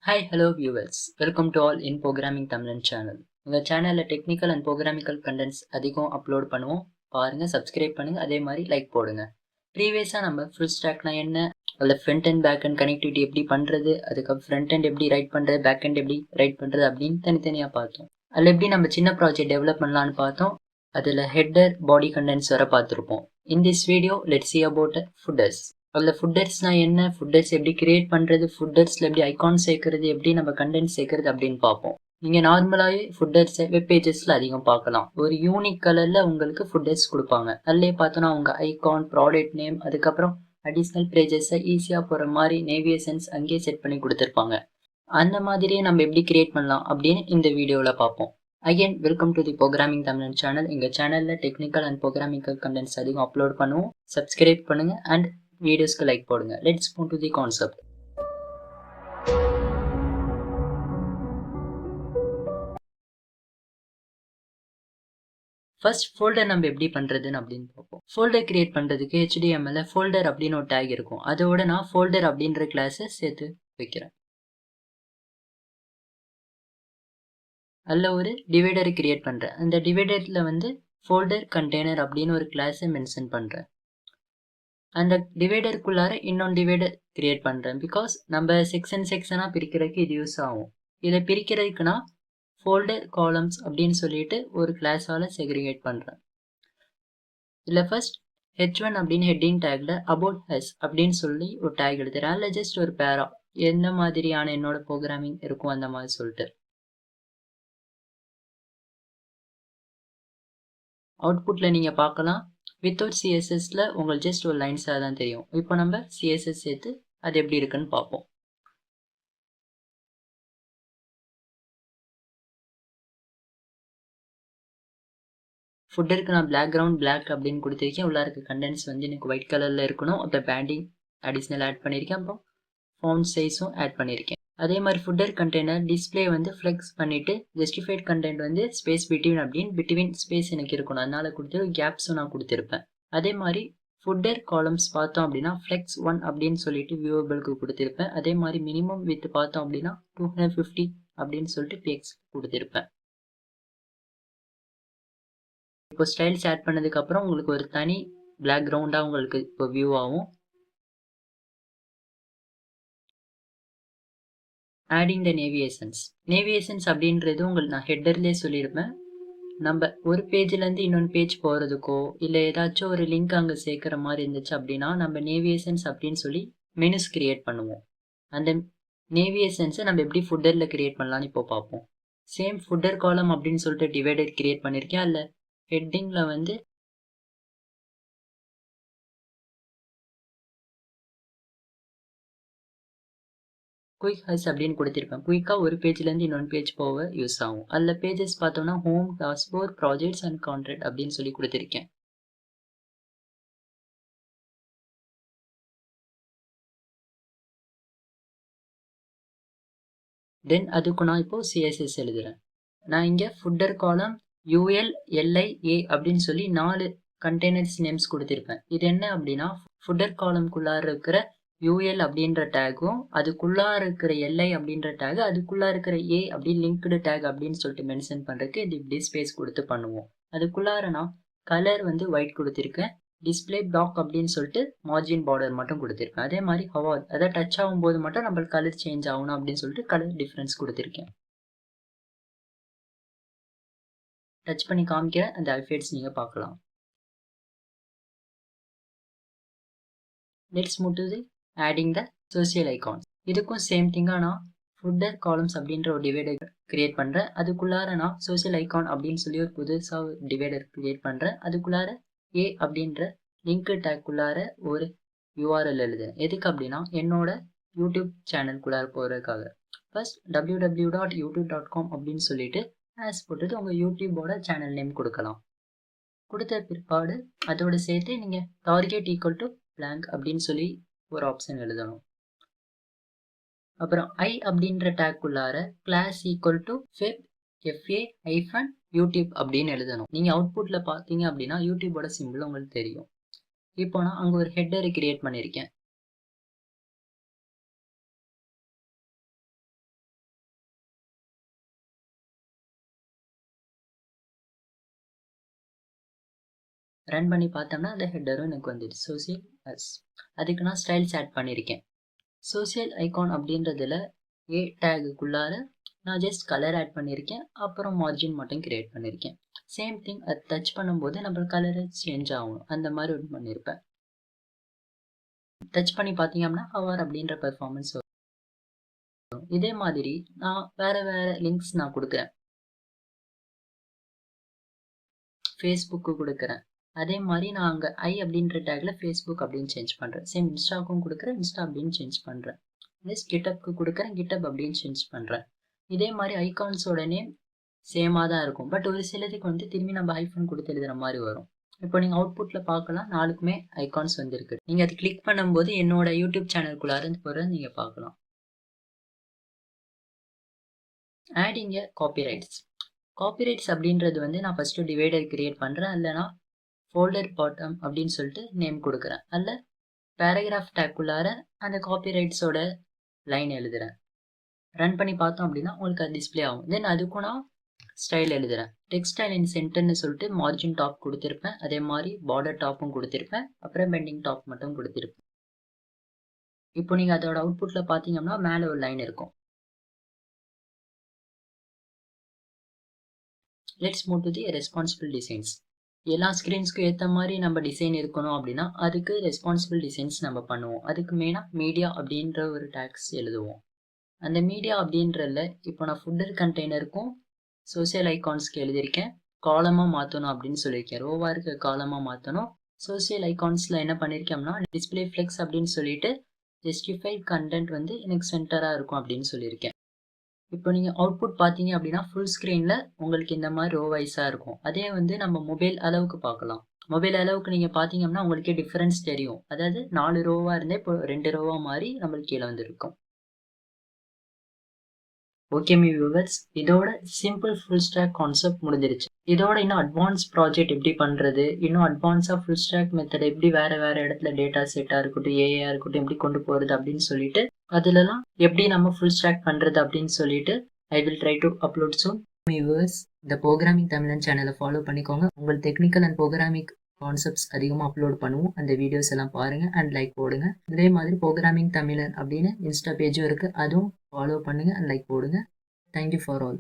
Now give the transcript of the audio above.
Hi, hello viewers. Welcome to all in Programming Tamil channel. இந்த சேனல்ல technical and ப்ரோக்ராமிக்கல் contents அதிகம் upload பண்ணுவோம். பாருங்க, சப்ஸ்கிரைப் பண்ணுங்க, அதே மாதிரி லைக் போடுங்க. ப்ரீவியஸா நம்ம ஃபுல் ஸ்டாக்னா என்ன, அதில் front and back and connectivity எப்படி பண்றது, அதுக்கப்புறம் ஃப்ரண்ட் அண்ட் எப்படி ரைட் பண்றது, பேக் அண்ட் எப்படி ரைட் பண்றது அப்படின்னு தனித்தனியாக பார்த்தோம். அதில் எப்படி நம்ம சின்ன ப்ராஜெக்ட் டெவலப் பண்ணலான்னு பார்த்தோம். அதில் ஹெட்டர் பாடி கண்டென்ட்ஸ் வர பார்த்துருப்போம். In this video let's see about footers. அதில் ஃபுட்டர்ஸ்னா என்ன, ஃபுட்டர்ஸ் எப்படி கிரியேட் பண்ணுறது, ஃபுட்டர்ஸில் எப்படி ஐகான் சேர்க்கறது, எப்படி நம்ம கண்டென்ட் சேர்க்கறது அப்படின்னு பார்ப்போம். நீங்கள் நார்மலாகவே ஃபுட்டர்ஸை வெப் பேஜஸில் அதிகம் பார்க்கலாம். ஒரு யூனிக் கலரில் உங்களுக்கு ஃபுட்டர்ஸ் கொடுப்பாங்க. அதிலே பார்த்தோன்னா அவங்க ஐகான், ப்ராடக்ட் நேம், அதுக்கப்புறம் அடிஷ்னல் பேஜஸை ஈஸியாக போகிற மாதிரி நேவிகேஷன்ஸ் அங்கேயே செட் பண்ணி கொடுத்துருப்பாங்க. அந்த மாதிரியே நம்ம எப்படி கிரியேட் பண்ணலாம் அப்படின்னு இந்த வீடியோவில் பார்ப்போம். Again welcome to the programming Tamil channel. எங்கள் சேனலில் டெக்னிக்கல் அண்ட் ப்ரோக்ராமிக்கல் கண்டென்ட்ஸ் அதிகம் அப்லோட் பண்ணுவோம். சப்ஸ்கிரைப் பண்ணுங்கள் அண்ட் வீடியோஸ்க்கு லைக் போடுங்க. Let's move to the concept. First folder நம்ம எப்படி பண்ணுறதுன்னு அப்படின்னு பார்ப்போம். ஃபோல்டர் கிரியேட் பண்ணுறதுக்கு HTML ஃபோல்டர் அப்படின்னு ஒரு டேக் இருக்கும். அதோட நான் ஃபோல்டர் அப்படின்ற கிளாஸை சேர்த்து வைக்கிறேன். அதில் ஒரு டிவைடரை கிரியேட் பண்ணுறேன். அந்த டிவைடரில் வந்து ஃபோல்டர் கண்டெய்னர் அப்படின்னு ஒரு கிளாஸை மென்ஷன் பண்ணுறேன். அந்த டிவைடருக்குள்ளார இன்னொன்று டிவைடர் கிரியேட் பண்ணுறேன். பிகாஸ் நம்ம செக்ஷனாக பிரிக்கிறதுக்கு இது யூஸ் ஆகும். இதை பிரிக்கிறதுக்குன்னா ஃபோல்டர் காலம்ஸ் அப்படின்னு சொல்லிட்டு ஒரு கிளாஸால் செக்ரிகேட் பண்ணுறேன். இதில் ஃபர்ஸ்ட் H1 அப்படின்னு ஹெட்டிங் டேக்ல அபவுட் ஹஸ் அப்படின்னு சொல்லி ஒரு டேக் எடுத்துறேன். அதில் ஜஸ்ட் ஒரு பேரா எந்த மாதிரியான என்னோட ப்ரோக்ராமிங் இருக்கும் அந்த மாதிரி சொல்லிட்டு அவுட்புட்டில் நீங்கள் பார்க்கலாம். வித்தவுட் சிஎஸ்எஸ்ல உங்களுக்கு ஜஸ்ட் ஒரு லைன்ஸாக தான் தெரியும். இப்போ நம்ம சிஎஸ்எஸ் சேர்த்து அது எப்படி இருக்குன்னு பார்ப்போம். ஃபுட்டருக்கு நான் பேக்ரவுண்ட் பிளாக் அப்படின்னு கொடுத்துருக்கேன். உள்ள இருக்க கண்டென்ட்ஸ் வந்து எனக்கு ஒயிட் கலரில் இருக்கணும். அப்புறம் பேண்டிங் அடிஷ்னல் ஆட் பண்ணியிருக்கேன். அப்புறம் ஃபவுண்ட் சைஸும் ஆட் பண்ணியிருக்கேன். அதே மாதிரி ஃபுட்டர் கண்டெய்னர் டிஸ்பிளே வந்து ஃப்ளெக்ஸ் பண்ணிவிட்டு ஜஸ்டிஃபைட் கண்டென்ட் வந்து ஸ்பேஸ் பிட்வீன் அப்படின்னு பிட்வீன் ஸ்பேஸ் எனக்கு இருக்கணும். அதனால் கொடுத்து கேப்ஸும் நான் கொடுத்துருப்பேன். அதே மாதிரி ஃபுட்டர் காலம்ஸ் பார்த்தோம் அப்படின்னா ஃப்ளெக்ஸ் 1 அப்படின்னு சொல்லிட்டு வியூவபிளுக்கு கொடுத்துருப்பேன். அதே மாதிரி மினிமம் வித் பார்த்தோம் அப்படின்னா 250 அப்படின்னு சொல்லிட்டு பிஎக்ஸ் கொடுத்துருப்பேன். இப்போ ஸ்டைல்ஸ் ஆட் பண்ணதுக்கப்புறம் உங்களுக்கு ஒரு தனி பேக்ரவுண்டாக உங்களுக்கு இப்போ வியூ ஆகும். ஆடிங் த நேவிகேஷன்ஸ் அப்படின்றது உங்களுக்கு நான் ஹெட்டர்லேயே சொல்லியிருப்பேன். நம்ம ஒரு பேஜ்லேருந்து இன்னொன்று பேஜ் போகிறதுக்கோ இல்லை ஏதாச்சும் ஒரு லிங்க் அங்கே சேர்க்குற மாதிரி இருந்துச்சு அப்படின்னா நம்ம நேவிகேஷன்ஸ் அப்படின்னு சொல்லி மெனுஸ் கிரியேட் பண்ணுவோம். அந்த நேவிகேஷன்ஸை நம்ம எப்படி ஃபுட்டரில் கிரியேட் பண்ணலான்னு இப்போ பார்ப்போம். சேம் ஃபுட்டர் காலம் அப்படின்னு சொல்லிட்டு டிவைடர் கிரியேட் பண்ணியிருக்கேன். அதில் ஹெட்டிங்கில் வந்து குயிக் ஹஸ் அப்படின்னு கொடுத்துருப்பேன். குயிக்காக ஒரு பேஜ்லேருந்து இன்னொன்று பேஜ் போக யூஸ் ஆகும். அதில் பேஜஸ் பார்த்தோம்னா ஹோம், டாஸ்போர்ட், ப்ராஜெக்ட்ஸ் அண்ட் கான்ட்ராக்ட் அப்படின்னு சொல்லி கொடுத்துருக்கேன். தென் அதுக்கு நான் இப்போ சிஎஸ்எஸ் எழுதுறேன். நான் இங்கே ஃபுட்டர் காலம் UL LI A அப்படின்னு சொல்லி 4 கண்டெய்னர்ஸ் நேம்ஸ் கொடுத்துருப்பேன். இது என்ன அப்படின்னா ஃபுட்டர் காலம்குள்ளார இருக்கிற UL அப்படின்ற டேக்கும் அதுக்குள்ளார இருக்கிற LI அப்படின்ற டேக் அதுக்குள்ளார இருக்கிற A அப்படி லிங்க்டு டேக் அப்படின்னு சொல்லிட்டு மென்ஷன் பண்ணுறதுக்கு இது இப்படி ஸ்பேஸ் கொடுத்து பண்ணுவோம். அதுக்குள்ளார நான் கலர் வந்து ஒயிட் கொடுத்துருக்கேன். டிஸ்பிளே பிளாக் அப்படின்னு சொல்லிட்டு மார்ஜின் பார்டர் மட்டும் கொடுத்துருக்கேன். அதே மாதிரி ஹவர் அதை டச் ஆகும்போது மட்டும் நம்மளுக்கு கலர் சேஞ்ச் ஆகணும் அப்படின்னு சொல்லிட்டு கலர் டிஃப்ரென்ஸ் கொடுத்துருக்கேன். டச் பண்ணி காமிக்கிற அந்த எஃபெக்ட்ஸ் நீங்கள் பார்க்கலாம். Let's move to the adding the social icons. இதுக்கும் சேம் திங்காக நான் ஃபுட்டர் காலம்ஸ் அப்படின்ற ஒரு டிவைடர் கிரியேட் பண்ணுறேன். அதுக்குள்ளார நான் சோசியல் ஐகான் அப்படின்னு சொல்லி ஒரு புதுசாக டிவைடர் கிரியேட் பண்ணுறேன். அதுக்குள்ளார A அப்படின்ற லிங்க் டேக்குள்ளார ஒரு URL எழுதுறேன். எதுக்கு அப்படின்னா என்னோட யூடியூப் சேனலுக்குள்ளார போகிறதுக்காக. ஃபர்ஸ்ட் www.youtube.com அப்படின்னு சொல்லிட்டு ஆஸ் போட்டுட்டு உங்கள் யூடியூபோட சேனல் நேம் கொடுக்கலாம். கொடுத்த பிற்பாடு அதோட சேர்த்து நீங்கள் டார்கெட் ஈக்குவல் டு blank அப்படின்னு சொல்லி ஒரு ஆப்ஷன் எழுதணும். அப்புறம் I அப்படின்ற டேக்குள்ளார கிளாஸ் ஈக்குவல் டு FA-YouTube அப்படின்னு எழுதணும். நீங்கள் அவுட்புட்டில் பார்த்தீங்க அப்படின்னா யூடியூபோட சிம்பிள் உங்களுக்கு தெரியும். இப்போ நான் அங்கே ஒரு ஹெட்டரை கிரியேட் பண்ணியிருக்கேன். ரன் பண்ணி பார்த்தோம்னா அந்த ஹெட்டரும் எனக்கு வந்துடுச்சு சோசியல் அஸ். அதுக்கு நான் ஸ்டைல்ஸ் ஆட் பண்ணியிருக்கேன். சோசியல் ஐகான் அப்படின்றதுல ஏ டேகுக்குள்ளார நான் ஜஸ்ட் கலர் ஆட் பண்ணியிருக்கேன், அப்புறம் மார்ஜின் மட்டும் கிரியேட் பண்ணியிருக்கேன். சேம் திங் அது டச் பண்ணும்போது நம்ம கலரு சேஞ்ச் ஆகணும், அந்த மாதிரி ஒன்று பண்ணியிருப்பேன். டச் பண்ணி பார்த்தீங்க அப்படின்னா ஹவர் அப்படின்ற பெர்ஃபார்மன்ஸ் வரும். இதே மாதிரி நான் வேற லிங்க்ஸ் நான் கொடுக்குறேன். ஃபேஸ்புக்கு கொடுக்குறேன். அதே மாதிரி நான் அங்கே ஐ அப்படின்ற டேக்ல ஃபேஸ்புக் அப்படின்னு சேஞ்ச் பண்ணுறேன். சேம் இன்ஸ்டாவுக்கும் கொடுக்குறேன், இன்ஸ்டா அப்படின்னு சேஞ்ச் பண்ணுறேன். நெக்ஸ்ட் கிட்டப்க்கு கொடுக்குறேன், கிட்டப் அப்படின்னு சேஞ்ச் பண்ணுறேன். இதே மாதிரி ஐகான்ஸோட நேம் சேமாக தான் இருக்கும், பட் ஒரு சிலதுக்கு வந்து திரும்பி நம்ம ஐஃபோன் கொடுத்து எழுதுகிற மாதிரி வரும். இப்போ நீங்கள் அவுட்புட்டில் பார்க்கலாம், 4க்குமே ஐகான்ஸ் வந்துருக்கு. நீங்கள் அது கிளிக் பண்ணும்போது என்னோட யூடியூப் சேனலுக்குள்ளார போகிறத நீங்கள் பார்க்கலாம். ஆடிங் எ காப்பிரைட்ஸ். காப்பிரைட்ஸ் அப்படின்றது வந்து நான் ஃபஸ்ட்டு டிவைடர் கிரியேட் பண்ணுறேன், இல்லைனா ஃபோல்டர் பாட்டம் அப்படின்னு சொல்லிட்டு நேம் கொடுக்குறேன். அதில் பேராகிராஃப் டேக்குள்ளார அந்த காப்பிரைட்ஸோட லைன் எழுதுகிறேன். ரன் பண்ணி பார்த்தோம் அப்படின்னா உங்களுக்கு அது டிஸ்பிளே ஆகும். தென் அதுக்கும் நான் ஸ்டைல் எழுதுகிறேன். டெக்ஸ்ட் ஸ்டைல் இன் சென்டர்னு சொல்லிட்டு மார்ஜின் டாப் கொடுத்துருப்பேன், அதே மாதிரி பார்டர் டாப்பும் கொடுத்துருப்பேன், அப்புறம் பெண்டிங் டாப் மட்டும் கொடுத்துருப்பேன். இப்போ நீங்கள் அதோட அவுட்புட்டில் பார்த்தீங்கன்னா மேலே ஒரு லைன் இருக்கும். Let's move to the responsible designs. எல்லா ஸ்க்ரீன்ஸ்க்கும் ஏற்ற மாதிரி நம்ம டிசைன் இருக்கணும் அப்படின்னா அதுக்கு ரெஸ்பான்சிபிள் டிசைன்ஸ் நம்ம பண்ணுவோம். அதுக்கு மெயினாக மீடியா அப்படின்ற ஒரு டேக்ஸ் எழுதுவோம். அந்த மீடியா அப்படின்றதுல இப்போ நான் ஃபுட்டர் கண்டெய்னருக்கும் சோசியல் ஐகான்ஸ்க்கு எழுதியிருக்கேன், காலமாக மாற்றணும் அப்படின்னு சொல்லியிருக்கேன். ரோவாக இருக்க காலமாக மாற்றணும். சோசியல் ஐகான்ஸில் என்ன பண்ணியிருக்கேன்னா டிஸ்பிளே ஃப்ளெக்ஸ் அப்படின்னு சொல்லிட்டு ஜஸ்டிஃபைட் கண்டென்ட் வந்து எனக்கு சென்டராக இருக்கும் அப்படின்னு சொல்லியிருக்கேன். இப்போ நீங்கள் அவுட்புட் பார்த்தீங்க அப்படின்னா ஃபுல் ஸ்க்ரீனில் உங்களுக்கு இந்த மாதிரி ரோ வைஸாக இருக்கும். அதே வந்து நம்ம மொபைல் அளவுக்கு பார்க்கலாம். மொபைல் அளவுக்கு நீங்கள் பார்த்தீங்க அப்படின்னா உங்களுக்கே டிஃப்ரென்ஸ் தெரியும். அதாவது 4 ரோவாக இருந்தால் இப்போ 2 ரோவாக மாறி நம்மளுக்கு கீழே வந்துருக்கும். ஓகே வியூவர்ஸ், இதோட சிம்பிள் ஃபுல் ஸ்டாக் கான்செப்ட் முடிஞ்சிருச்சு. இதோட இன்னும் அட்வான்ஸ் ப்ராஜெக்ட் எப்படி பண்ணுறது, இன்னும் அட்வான்ஸாக ஃபுல் ஸ்டாக் மெத்தட் எப்படி வேறு இடத்துல டேட்டா செட்டாக இருக்கட்டும், ஏஐயாக இருக்கட்டும் எப்படி கொண்டு போகிறது அப்படின்னு சொல்லிட்டு அதுலலாம் எப்படி நம்ம ஃபுல் ஸ்டாக் பண்ணுறது அப்படின்னு சொல்லிட்டு I will try to upload soon. Viewers, இந்த ப்ரோக்ராமிங் தமிழன் சேனலை ஃபாலோ பண்ணிக்கோங்க. உங்கள் டெக்னிக்கல் அண்ட் ப்ரோக்ராமிங் கான்செப்ட்ஸ் அதிகமாக அப்லோட் பண்ணுவோம். அந்த வீடியோஸ் எல்லாம் பாருங்கள் அண்ட் லைக் போடுங்க. இதே மாதிரி ப்ரோக்ராமிங் தமிழன் அப்படின்னு இன்ஸ்டா பேஜும் இருக்குது, அதுவும் ஃபாலோ பண்ணுங்கள் அண்ட் லைக் போடுங்க. Thank you for all.